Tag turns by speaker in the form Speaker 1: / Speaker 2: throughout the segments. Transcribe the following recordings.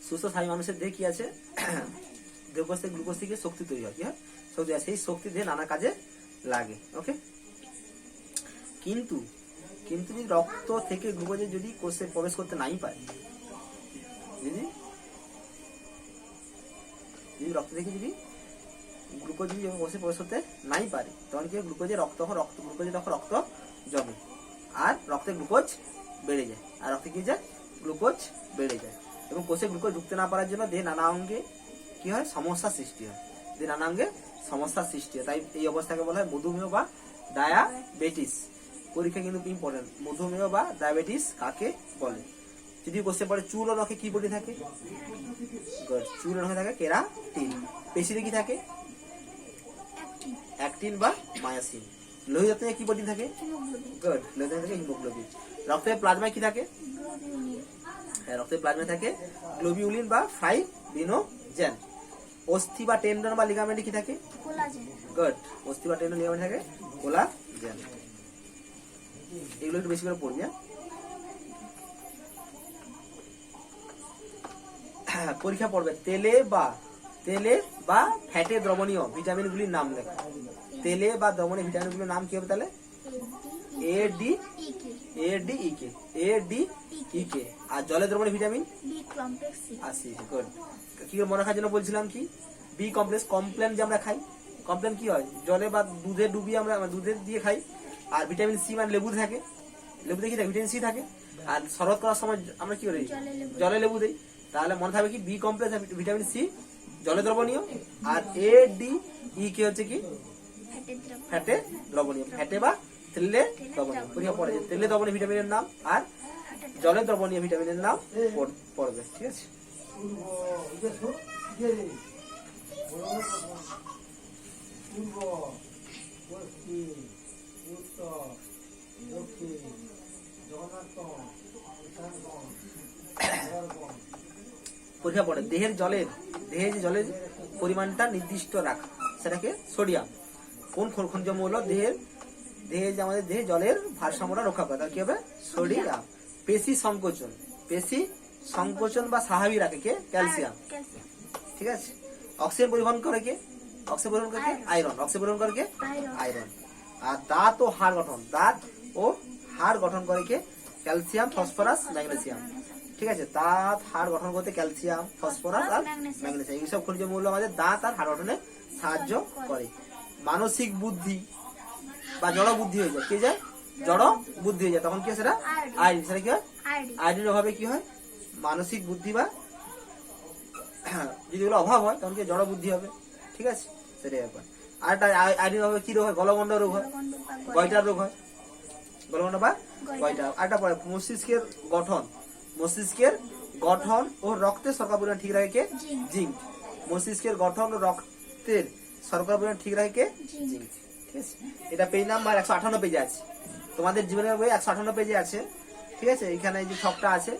Speaker 1: সুস্থ স্বাভাবিক মানুষের দেহে কি আছে, দেহকোষ থেকে গ্লুকোজ থেকে শক্তি তৈরি হয়, কি হয়, শক্তি হয়, সেই শক্তি দেহে নানা কাজে লাগে। ওকে, কিন্তু কিন্তু যদি রক্ত থেকে গ্লুকোজ যদি কোষে প্রবেশ করতে নাই পারে, যদি রক্ত থেকে যদি গ্লুকোজ যদি কোষে প্রবেশ করতে নাই পারে, তখন কি গ্লুকোজের গ্লুকোজে তখন রক্ত জমে আর রক্তে গ্লুকোজ বেড়ে যায়, আর রক্তে কি যায়, গ্লুকোজ বেড়ে যায়। এবং কোষে গ্লুকোজ ঢুকতে না পারার জন্য দেহে নানা অঙ্গে কি হয়, সমস্যার সৃষ্টি হয়, দেহে নানা অঙ্গে সমস্যার সৃষ্টি হয়। তাই এই অবস্থাকে বলা হয় মধুমেহ বা ডায়াবেটিস। পরীক্ষা কিন্তু ইম্পর্টেন্ট, মধুমেহ বা ডায়াবেটিস কাকে বলে। যদি কোশ্চেন পড়ে চুল ও নখে কি প্রোটিন থাকে, চুল ও নখে থাকে কেরাটিন। পেশিতে কি থাকে, অ্যাক্টিন বা মায়োসিন। লোহিত কি প্রোটিন থাকে, গুড, লোহিত থাকে হিমোগ্লোবিন। রক্তের প্লাজমায় কি থাকে, রক্তের প্লাজমায় থাকে গ্লোবিউলিন বা ফাইব্রিনোজেন। অস্থি বা টেন্ডন বা লিগামেন্টে কি থাকে, কোলাজেন। গুড, অস্থি বা টেন্ডন লিগামেন্টে থাকে কোলাজেন। এগুলো একটু বেশি করে পড়বি। পরীক্ষা পড়বে তেলে বা ফ্যাটে দ্রবণীয় ভিটামিন গুলির নাম লেখা। তেলে বা দ্রবণীয় ভিটামিন গুলির নাম কি হবে তাহলে, ADEK। আর জলে দ্রবণীয় ভিটামিন আসি। গুড, কি মনে রাখার জন্য বলছিলাম কি, বি কমপ্লেক্স। কমপ্লেন যে আমরা খাই, কমপ্লেন কি হয়, জলে বা দুধে ডুবিয়ে আমরা দুধে দিয়ে খাই। আর ভিটামিন সি মানে লেবু থাকে, লেবুতে কি থাকে, ভিটামিন সি থাকে। আর শরৎ করার সময় আমরা কি করি, জলে লেবু দেই। তাহলে মনে থাকবে কি, বি কমপ্লেক্স ভিটামিন সি জলে দ্রবণীয়, আর ADEK হচ্ছে কি, ফ্যাটে দ্রবণীয়। ফ্যাটে বা তেলে দ্রবণীয়। পরীক্ষা পড়ে যে তেলে দ্রবণীয় ভিটামিনের নাম আর জলে দ্রবণীয় ভিটামিনের নাম পড়বে। ঠিক আছে, পরীক্ষা পড়ে দেহের যে জলের পরিমাণটা নির্দিষ্ট রাখা, সেটাকে সোডিয়াম। কোন খনিজ মৌল দেহে যে আমাদের দেহে জলের ভারসাম্যটা রক্ষা করে, তার কি হবে, সোডিয়াম। পেশি সংকোচন বা স্বাভাবিক রাখে কে, ক্যালসিয়াম। ঠিক আছে, অক্সিজেন পরিবহন করে কে, আয়রন। অক্সিজেন পরিবহন করে কে, আয়রন। আর দাঁত ও হাড় গঠন করে কে, ক্যালসিয়াম, ফসফরাস, ম্যাগনেসিয়াম। ঠিক আছে, দাঁত হাড় গঠন করতে ক্যালসিয়াম, ফসফরাস আর ম্যাগনেসিয়াম, এইসব খনিজ মৌল আমাদের দাঁত আর হাড় গঠনে সাহায্য করে। মানসিক বুদ্ধি বা জড় বুদ্ধি হয়ে যায়, কি যায়, জড় বুদ্ধি হয়ে যায়, তখন কি হয় সেটা, আয়োডিন। সেটা কি হয়, আয়োডিনের অভাবে কি হয়, মানসিক বুদ্ধি বা যদি এগুলো অভাব হয় তখন কি জড় বুদ্ধি হবে। ঠিক আছে, সেটাই ব্যাপার। আর আয়োডিনের অভাবে কি রোগ হয়, গলগণ্ড রোগ হয়, গয়টার রোগ হয়, গলগণ্ড বা গয়টা। আরেকটা পরে মস্তিষ্কের গঠন ও রক্তের শর্করা পরিমাণ ঠিক রাখে কে, জিঙ্ক। মস্তিষ্কের গঠন ও রক্তের শর্করা পরিমাণ ঠিক রাখে কে, জিঙ্ক। ঠিক আছে, এটা পেজ নাম্বার 158 পেজে আছে, তোমাদের জীবনের বই 158 পেজে আছে। ঠিক আছে, এখানে যে ছকটা আছে,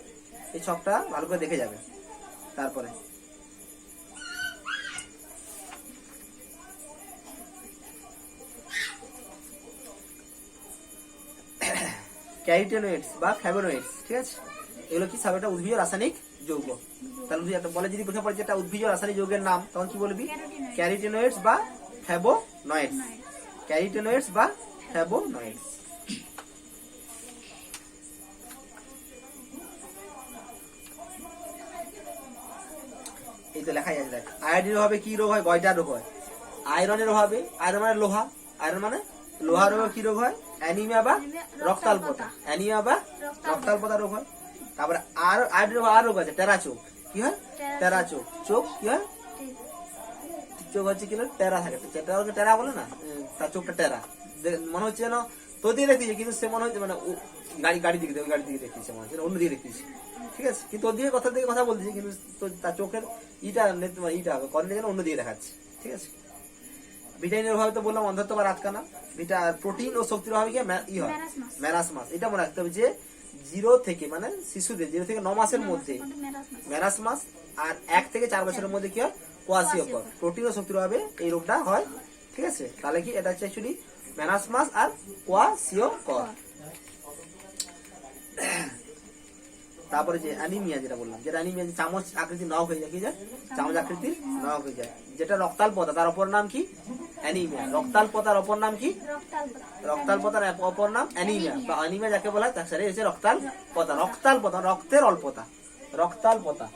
Speaker 1: এই ছকটা ভালো করে দেখে যাবে। তারপরে ক্যারোটিনয়েডস বা ফ্ল্যাভোনয়েডস। ঠিক আছে, এগুলো কি সব একটা উদ্ভিজ্জ রাসায়নিক যৌগ। তাহলে বলে যদি পরীক্ষা পড়ে যেটা উদ্ভিজ্জ রাসায়নিক যৌগের নাম, তখন কি বলবি, ক্যারোটিনয়েডস বা ফ্ল্যাভোনয়েডস। ক্যারোটিনয়েডস বা ফ্ল্যাভোনয়েডস। এই তো লেখাই আছে, দেখ। আয়োডিনের অভাবে কি রোগ হয়, গয়টার রোগ হয়। আয়রনের অভাবে, আয়রন মানে লোহা, আয়রন মানে লোহার রোগে কি রোগ হয়, অ্যানিমিয়া বা রক্তাল্পতা রোগ হয়। তারপরে আর আয়োডিনের আর রোগ আছে, টেরা চোখ। কি হয়, টেরা চোখ। চোখ কি হয়, চোখ হচ্ছে কি, টেরা থাকে, টেরা বলে না, তার চোখটা টেরা। মনে হচ্ছে যেন তোর দিকে দেখতেছি, কিন্তু সে মনে হচ্ছে মানে গাড়ি দিকে দেখতেছে, মনে হচ্ছে অন্য দিকে দেখতেছি। ঠিক আছে, কিন্তু ওর দিকে কথা বলতেছি, কিন্তু তার চোখের ইটা কর্নে যেন অন্য দিকে দেখাচ্ছে। ঠিক আছে, ভিটামিনের অভাবে তো বললাম অন্ধত্ব বা রাতকানা। প্রোটিন ও শক্তির অভাবে কি হয়, ম্যারাসমাস। এটা মনে রাখতে হবে যে 0 থেকে মানে শিশুদের 0 থেকে 9 মাসের মধ্যে ম্যারাসমাস, আর 1 থেকে 4 বছরের মধ্যে কি হয়, কোয়াশিওকর। প্রোটিন ও শক্তির অভাবে এই রোগটা হয়। ঠিক আছে, তাহলে কি এটা হচ্ছে অ্যাকচুয়ালি ম্যারাসমাস আর কোয়াশিওকর। তারপরে যে অ্যানিমিয়া যেটা বললাম, যেটা অ্যানিমিয়া চামচ আকৃতি নখ হয়ে যায়, কি যায় চামচ আকৃতির নখ হয়ে যায়, যেটা রক্তাল্পতা তার অপর নাম কি অ্যানিমিয়া। রক্তাল্পতার অপর নাম কি রক্তাল্পতার অপর নাম অ্যানিমিয়া বা অ্যানিমিয়া যাকে বলা হয় তার সাথে হচ্ছে রক্তাল্পতা। রক্তাল্পতা রক্তের অল্পতা, রক্তাল্পতা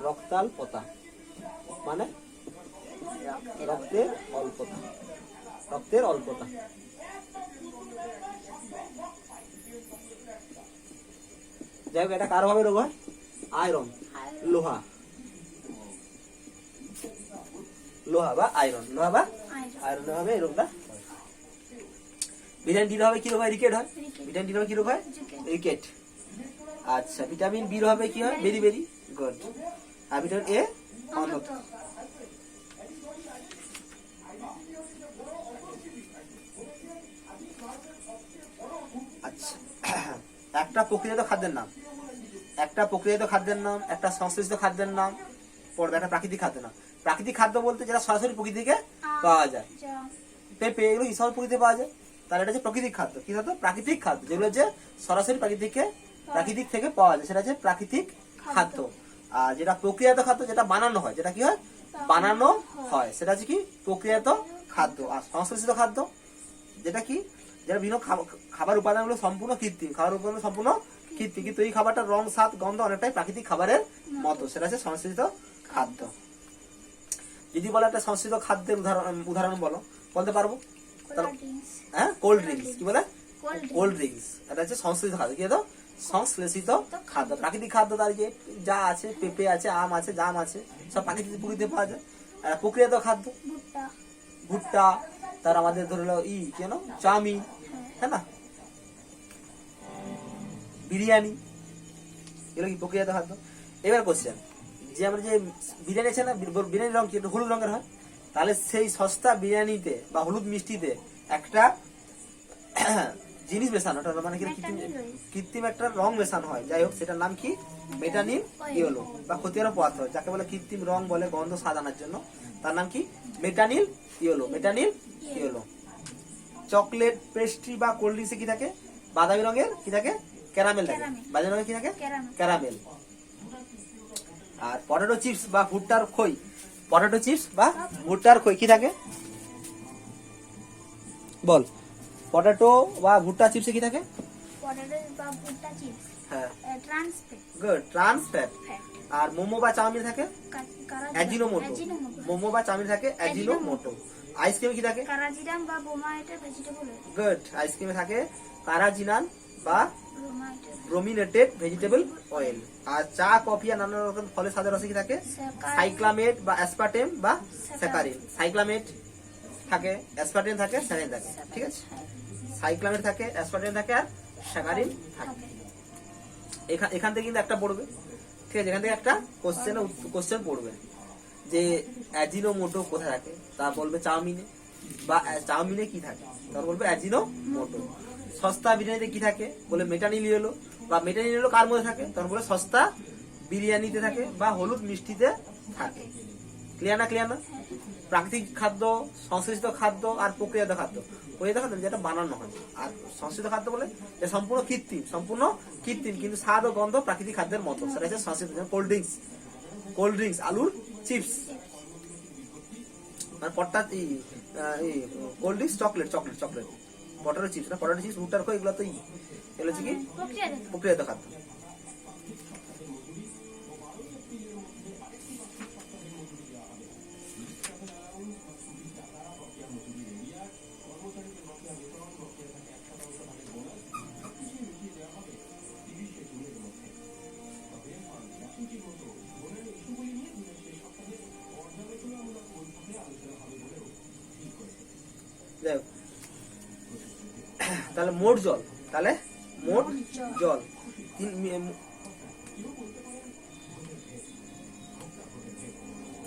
Speaker 1: রক্তাল্পতা মানে রক্তের অল্পতা, রক্তের অল্পতা। যাই হোক, এটা কার ভাবে রোগ হয়? আয়রন, লোহা, লোহা বা আয়রন, লোহা বা আয়রন হবে এই রোগটা। ভিটামিন ডি হবে কি রোগ হয়? রিকেট হয়। ভিটামিন ডি হবে কি রোগ হয়? রিকেট। আচ্ছা, ভিটামিন বি হবে কি হয়? বেরি বেরি গুড। আর ভিটামিন এ অন্ধত্ব। আচ্ছা, একটা প্রক্রিয়াজাত খাদ্যের নাম, একটা প্রক্রিয়াজাত খাদ্যের নাম, একটা সংশ্লেষিত খাদ্যের নাম পড়বে, একটা প্রাকৃতিক খাদ্যের নাম। প্রাকৃতিক খাদ্য বলতে যেটা সরাসরি প্রকৃতি থেকে পাওয়া যায়, পেঁপে এগুলো কি সব প্রকৃতিতে পাওয়া যায়, তাহলে এটা হচ্ছে প্রাকৃতিক খাদ্য। কি খাদ্য? প্রাকৃতিক খাদ্য, যেগুলো হচ্ছে সরাসরি প্রাকৃতিক থেকে পাওয়া যায়, সেটা হচ্ছে প্রাকৃতিক খাদ্য। আর যেটা প্রক্রিয়াজাত খাদ্য, যেটা বানানো হয়, যেটা কি হয়? বানানো হয়, সেটা হচ্ছে কি প্রক্রিয়াজাত খাদ্য। আর সংশ্লেষিত খাদ্য যেটা কি, যেটা বিভিন্ন খাবার উপাদানগুলো সম্পূর্ণ কৃত্রিম, খাবার উপাদান সম্পূর্ণ কৃত্রিম, কিন্তু এই খাবারটার রং, স্বাদ, গন্ধ অনেকটাই প্রাকৃতিক খাবারের মতো, সেটা হচ্ছে সংশ্লেষিত খাদ্য। যদি বলে একটা সংশ্লেষিত খাদ্যের উদাহরণ বলো, বলতে পারবো? হ্যাঁ, কোল্ড ড্রিঙ্কস। কি বলে? Cold drinks. এটা হচ্ছে সংশ্লেষিত খাদ্য। কি হতো? সংশ্লেষিত খাদ্য। প্রাকৃতিক খাদ্য তার যে যা আছে, পেঁপে আছে, আম আছে, জাম আছে, সব প্রাকৃতিক প্রকৃতিতে পাওয়া যায়। আর প্রক্রিয়াজাত খাদ্য, ভুট্টা, তার আমাদের ধরে লো কেন চাউমিন, হ্যাঁ না, বিরিয়ানি, এগুলো কি প্রক্রিয়াজাত খাদ্য। এবার কোশ্চেন, যে আমরা যে বিরিয়ানি আছে না, বিরিয়ানির রং কি হলুদ রঙের হয়, তাহলে সেই সস্তা বিরিয়ানিতে বা হলুদ মিষ্টিতে একটা জিনিস মেশানো, মানে কৃত্রিম একটা রং মেশানো হয়, যাই হোক সেটার নাম কি? মেটানিল ইয়েলো বা ক্ষতিকারক পদার্থ, যাকে বলে কৃত্রিম রং বলে গন্ধ স্বাদ আনার জন্য, তার নাম কি? Metanil yellow, metanil yellow. Chocolate, pastry বা কোল্ড ড্রিঙ্কসে কি থাকে? বাদামি রঙের কি থাকে? ক্যারামেল থাকে। বাদামি রঙের কি থাকে? ক্যারামেল। আর পটেটো চিপস বা ভুট্টার খই, পটেটো চিপস বা ভুট্টার খই কি থাকে? বল, পটেটো বা ভুট্টা চিপসে কি থাকে?
Speaker 2: পটেটো বা ভুট্টা চিপস,
Speaker 1: হ্যাঁ,
Speaker 2: trans fat.
Speaker 1: Good, trans fat. আর মোমো বা চাউমিন থাকে অ্যাজিনোমোটো, মোমো বা চাউমিন থাকে অ্যাজিনোমোটো। আইসক্রিমে কি থাকে?
Speaker 2: কারাজিনাম বা ব্রোমাইনেটেড ভেজিটেবল অয়েল।
Speaker 1: গুড, আইসক্রিমে থাকে কারাজিনাম বা ব্রোমিনেটেড ভেজিটেবল অয়েল। আর চা, কফি আর নানা রকম ফলের স্বাদের রসে কি থাকে? সাইক্লামেট বা অ্যাসপার্টেম বা স্যাকারিন। সাইক্লামেট থাকে, অ্যাসপার্টেম থাকে, স্যাকারিন থাকে, ঠিক আছে? সাইক্লামেট থাকে, অ্যাসপার্টেম থাকে আর স্যাকারিন থাকে। এখান থেকে কিন্তু একটা পড়বে, ঠিক আছে? এখান থেকে একটা কোশ্চেন পড়বে যে অ্যাজিনোমোটো কোথায় থাকে, তা বলবে চাউমিনে, বা চাউমিনে কি থাকে, তার বলবে অ্যাজিনোমোটো। সস্তা বিরিয়ানিতে কি থাকে? বলে মেটানিল ইয়েলো, বা মেটানিল ইয়েলো কার মধ্যে থাকে? তখন বলে সস্তা বিরিয়ানিতে থাকে বা হলুদ মিষ্টিতে থাকে। ক্লিয়ার না? ক্লিয়ার না? প্রাকৃতিক খাদ্য, সংশ্লেষিত খাদ্য আর প্রক্রিয়াজাত খাদ্য। প্রক্রিয়াজাত খাদ্য যেটা বানানো হয়, আর সংশ্লেষিত খাদ্য বলে যে সম্পূর্ণ কৃত্রিম, কিন্তু স্বাদ ও গন্ধ প্রাকৃতিক খাদ্যের মতো, সেটা হচ্ছে সংশ্লেষিত। কোল্ড ড্রিঙ্কস, আলুর চিপস, মানে পট্টা cold drinks, chocolate, potato chips না, পটেটো চিপস, ভুট্টার খই, এগুলো তো এগুলো হচ্ছে কি প্রক্রিয়াজাত খাদ্য। তাহলে মোট জল, তাহলে মোট জল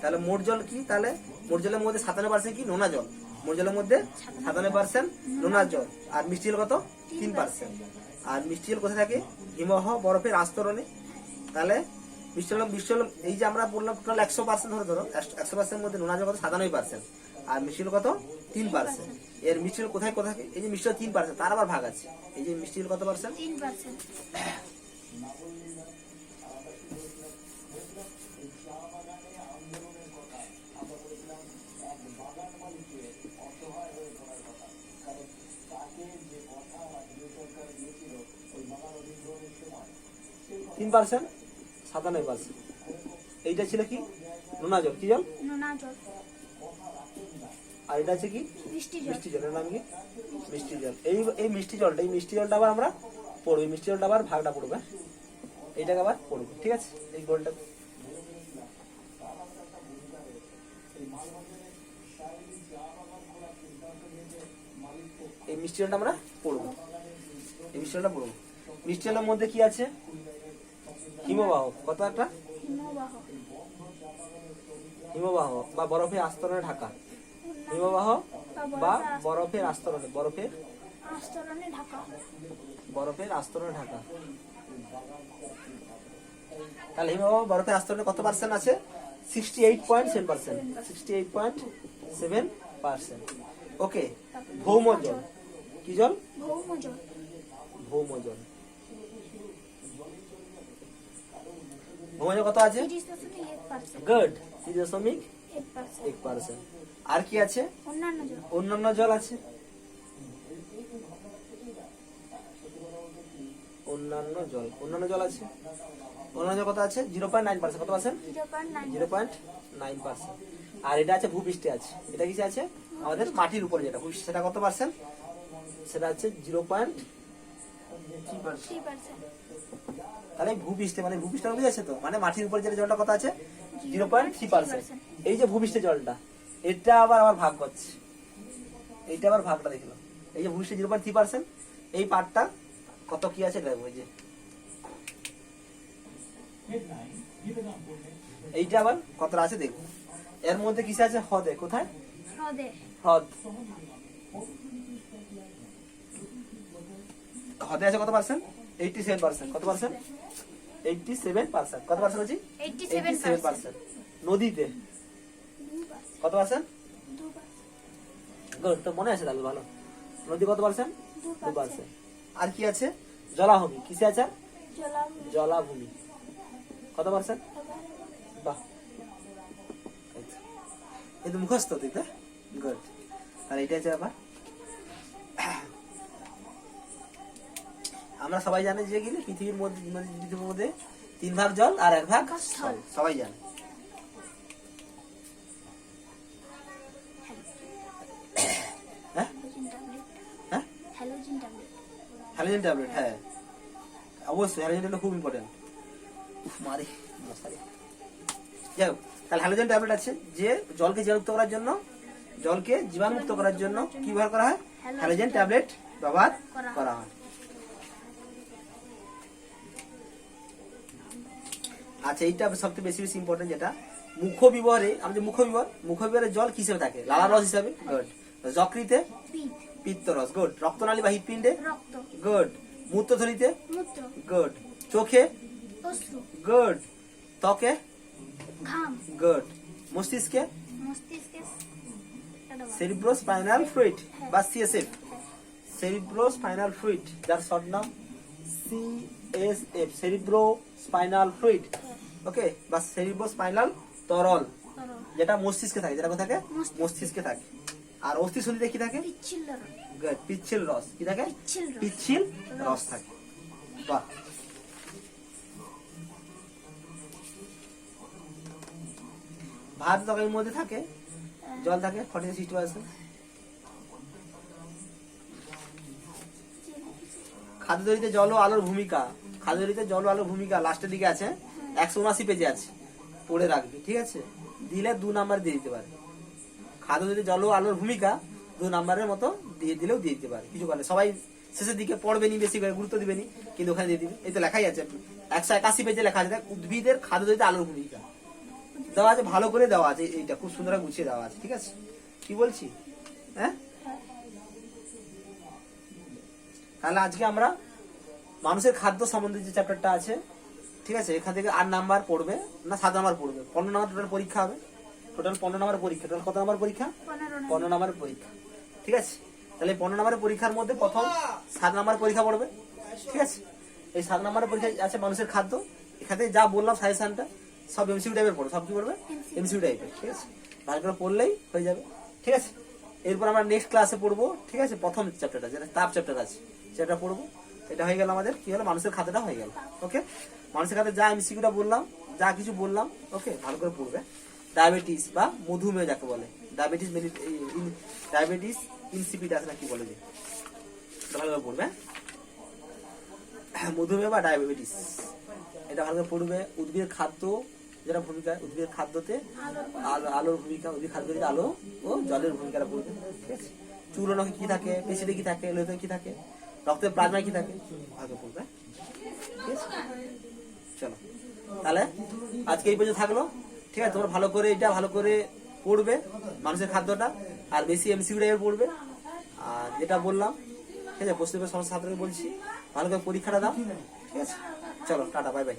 Speaker 1: তাহলে মোট জল কি? তাহলে মোট জলের মধ্যে 57% কি? নোনা জল। মোট জলের মধ্যে 57% নোনা জল। আর মিষ্টি জল কত? 3%। আর মিষ্টি জল কোথায় থাকে? হিমবাহ বরফের আস্তরণে। তাহলে মিষ্টি জল এই যে আমরা বললাম টোটাল 100% ধরো 100% মধ্যে নোনা জল কত? 97%। আর মিষ্টি জল কত? 3%। এর মিষ্টি জল কোথায় কোথায় থাকে? এই যে মিষ্টি জল 3%, তার আবার ভাগ আছে। এই যে মিষ্টি জল কত পার্সেন্ট?
Speaker 2: 3%।
Speaker 1: 3%, 97%। এইটা ছিল কি? নোনা জল। কি জল?
Speaker 2: নোনা জল।
Speaker 1: আর এটা আছে কি?
Speaker 2: মিষ্টি জল।
Speaker 1: মিষ্টি জলের নাম কি? মিষ্টি জল। এই মিষ্টি জলটা, এই মিষ্টি জলটা আবার আমরা পড়বো। এই মিষ্টি জলটা আবার ভাগটা পড়বে, এইটাকে আবার পড়বো। ঠিক আছে, এই গোলটা এই মিষ্টি জলটা আমরা পড়বো। এই মিষ্টি জলটা পড়বো। মিষ্টি জলের মধ্যে কি আছে? হিমবাহ। কত একটা?
Speaker 2: হিমবাহ।
Speaker 1: হিমবাহ বা বরফের আস্তরণে ঢাকা। হিমবাহ বা বরফের আস্তরণে,
Speaker 2: আস্তরণে ঢাকা।
Speaker 1: বরফের আস্তরণে ঢাকা। তাহলে হিমবাহ বরফের আস্তরণে কত পার্সেন্ট আছে? 68.7%। 68.7%। ওকে। ভৌম জল। কি জল?
Speaker 2: ভৌম জল।
Speaker 1: ভৌম জল। ভৌম জল কত আছে?
Speaker 2: 30.8%।
Speaker 1: গুড। 30.8%।
Speaker 2: 8%।
Speaker 1: আর কি আছে?
Speaker 2: অন্যান্য জল।
Speaker 1: অন্যান্য জল আছে। অন্যান্য জল, অন্যান্য জল আছে। অন্যান্য জল কত আছে? 0.9%। কত পার্সেন্ট?
Speaker 2: 0.9%।
Speaker 1: 0.9%। আর এটা আছে ভূপৃষ্ঠে আছে। এটা কিসে আছে? আমাদের মাটির উপরে যেটা ভূপৃষ্ঠ, সেটা কত পার্সেন্ট? সেটা আছে 0.3%। তাহলে ভূপৃষ্ঠে মানে ভূপৃষ্ঠ বুঝে আছে তো, মানে মাটির উপরে যেটা জলটা কত আছে? 0.3%। এই যে ভূপৃষ্ঠে জলটা, এটা আবার ভাগ করছে। এইটা আবার ভাগটা দেখলাম। এই যে ভূপৃষ্ঠে 0.3%, এই পার্টটা কত কি আছে দেখো। এই যে এইটা আবার কতটা আছে দেখো। এর মধ্যে কিসে আছে? হ্রদে। কোথায়?
Speaker 2: হ্রদে।
Speaker 1: হ্রদ। হ্রদে আছে কত পার্সেন্ট? 87%। কত পার্সেন্ট? 87%। কত পার্সেন্ট আছে?
Speaker 2: 87%।
Speaker 1: নদীতে
Speaker 2: 2%।
Speaker 1: কত পার্সেন্ট?
Speaker 2: 2%।
Speaker 1: গুড, তো মনে আছে তাহলে ভালো। নদী কত পার্সেন্ট?
Speaker 2: 2%।
Speaker 1: আর কি আছে? জলাভূমি। কিসে আছে?
Speaker 2: জলাভূমি।
Speaker 1: জলাভূমি। কত পার্সেন্ট? বাহ, কিন্তু মুখস্থ তুই তো। গুড। আর এটা আছে আবার, আমরা সবাই জানি যে কি পৃথিবীর মধ্যে 3 ভাগ জল আর 1 ভাগ স্থল। সবাই জানে। হ্যাঁ হ্যাঁ,
Speaker 2: হ্যালোজেন ট্যাবলেট।
Speaker 1: Halogen tablet. হ্যাঁ অবশ্যই, হ্যালোজেন ট্যাবলেট খুব ইম্পর্টেন্ট। মারি মশারি। যাই হোক, তাহলে হ্যালোজেন ট্যাবলেট আছে যে জলকে জীবাণুমুক্ত করার জন্য, জলকে জীবাণুমুক্ত করার জন্য কি ব্যবহার করা হয়? হ্যালোজেন ট্যাবলেট ব্যবহার করা হয়। আচ্ছা, এইটা সবচেয়ে বেশি ইম্পর্টেন্ট, যেটা মুখবিবরে, আমাদের মুখবিবরে জল কি হিসেবে থাকে? লালা রস হিসাবে। গুড। যকৃতে পিত্তরস। গুড। রক্তনালী বা হৃৎপিণ্ডে।
Speaker 2: রক্ত।
Speaker 1: গুড। মূত্রথলিতে।
Speaker 2: মূত্র।
Speaker 1: গুড। চোখে।
Speaker 2: অশ্রু।
Speaker 1: গুড। ত্বকে।
Speaker 2: ঘাম।
Speaker 1: গুড। মস্তিষ্কে।
Speaker 2: মস্তিষ্কে।
Speaker 1: সেরিব্রোস্পাইনাল ফ্লুইড বা সিএসএফ। সেরিব্রোস্পাইনাল ফ্লুইড, যার শর্ট নাম সিএসএফ, সেরিব্রোস্পাইনাল ফ্লুইড। ওকে, বা সেরিব্রোস্পাইনাল তরল, যেটা মস্তিষ্কে থাকে। যেটা কোথায় থাকে? মস্তিষ্কে থাকে। আর অস্থিসন্ধিতে কি থাকে?
Speaker 2: পিচ্ছিল রস।
Speaker 1: গুড। পিচ্ছিল রস। কি থাকে?
Speaker 2: পিচ্ছিল রস।
Speaker 1: পিচ্ছিল রস থাকে। বাহ। ভাত তরকারির মধ্যে থাকে জল থাকে 40-60%। খাদ্য তৈরিতে জল ও আলোর ভূমিকা। খাদ্য তৈরিতে জল ও আলোর ভূমিকা লাস্টের দিকে আছে, 179 পেজে আছে, পড়ে রাখবি। ঠিক আছে, দিলে 2 নাম্বার দিয়ে দিতে পারে। খাদ্য তৈরিতে জল ও আলোর ভূমিকা 2 নাম্বারের মতো দিয়ে দিলেও দিয়ে দিতে পারে, কিছু করে। সবাই শেষের দিকে পড়বে নি, বেশি করে গুরুত্ব দিবে নি, কিন্তু ওখানে দিয়ে দিবে। এই তো লেখাই আছে, 181 পেজে লেখা আছে, উদ্ভিদের খাদ্য তৈরিতে আলোর ভূমিকা দেওয়া আছে, ভালো করে দেওয়া আছে। এইটা খুব সুন্দর গুছিয়ে দেওয়া আছে। ঠিক আছে, কি বলছি? হ্যাঁ, তাহলে আজকে আমরা মানুষের খাদ্য সম্বন্ধে যে চ্যাপ্টারটা আছে, ঠিক আছে, এখান থেকে 8 নাম্বার পড়বে না 7 নাম্বার পড়বে। 15 নাম্বার টোটাল পরীক্ষা হবে। টোটাল 15 নাম্বার পরীক্ষা। টোটাল কত নাম্বার পরীক্ষা? 15 নাম্বার পরীক্ষা। ঠিক আছে। তাহলে 15 নম্বরের পরীক্ষার মধ্যে প্রথম 7 নম্বরের পরীক্ষা পড়বে, ঠিক আছে। এই 7 নম্বরের পরীক্ষা আছে মানুষের খাদ্য। এখানে যা বললাম সাজেশনটা সব এমসিকিউ টাইপের পড়ো, সব কি পড়বে এমসিকিউ টাইপের, ঠিক আছে। ভালো করে পড়লেই হয়ে যাবে, ঠিক আছে। এরপর আমরা নেক্সট ক্লাসে পড়বো, ঠিক আছে, প্রথম চ্যাপ্টারটা যেটা তাপ চ্যাপ্টার আছে সেটা পড়বো। এটা হয়ে গেল আমাদের কি হলো, মানুষের খাদ্যটা হয়ে গেল। ওকে, মানুষের খাদ্যে যা এমসিকিউটা বললাম, যা কিছু বললাম, ওকে, ভালো করে পড়বে। ডায়াবেটিস বা মধুমেহ যাকে বলে, ডায়াবেটিস ডায়াবেটিস ইনসিপিটাস না কি বলে, যে ভালো করে পড়বে। মধুমেহ বা ডায়াবেটিস এটা ভালো করে পড়বে। উদ্ভিদের খাদ্য যেটা ভূমিকা, উদ্ভিদের খাদ্যতে আলোর ভূমিকা, উদ্ভিদ খাদ্যতে আলো ও জলের ভূমিকাটা পড়বে, ঠিক আছে। চুলনে কি থাকে, পেশিতে কি থাকে, লোহিতে কি থাকে, রক্তের প্লাজমায় কি থাকে, ভালো পড়বে, ঠিক আছে। চলো তাহলে আজকে এই পর্যন্ত থাকলো, ঠিক আছে। তোমরা ভালো করে এটা ভালো করে পড়বে মানুষের খাদ্যটা, আর বেশি এমসিকিউ টাইপের পড়বে। আর যেটা বললাম, ঠিক আছে, পশ্চিমবঙ্গের সমস্ত ছাত্রকে বলছি ভালো করে পরীক্ষাটা দাও, ঠিক আছে। চলো টাটা, বাই বাই।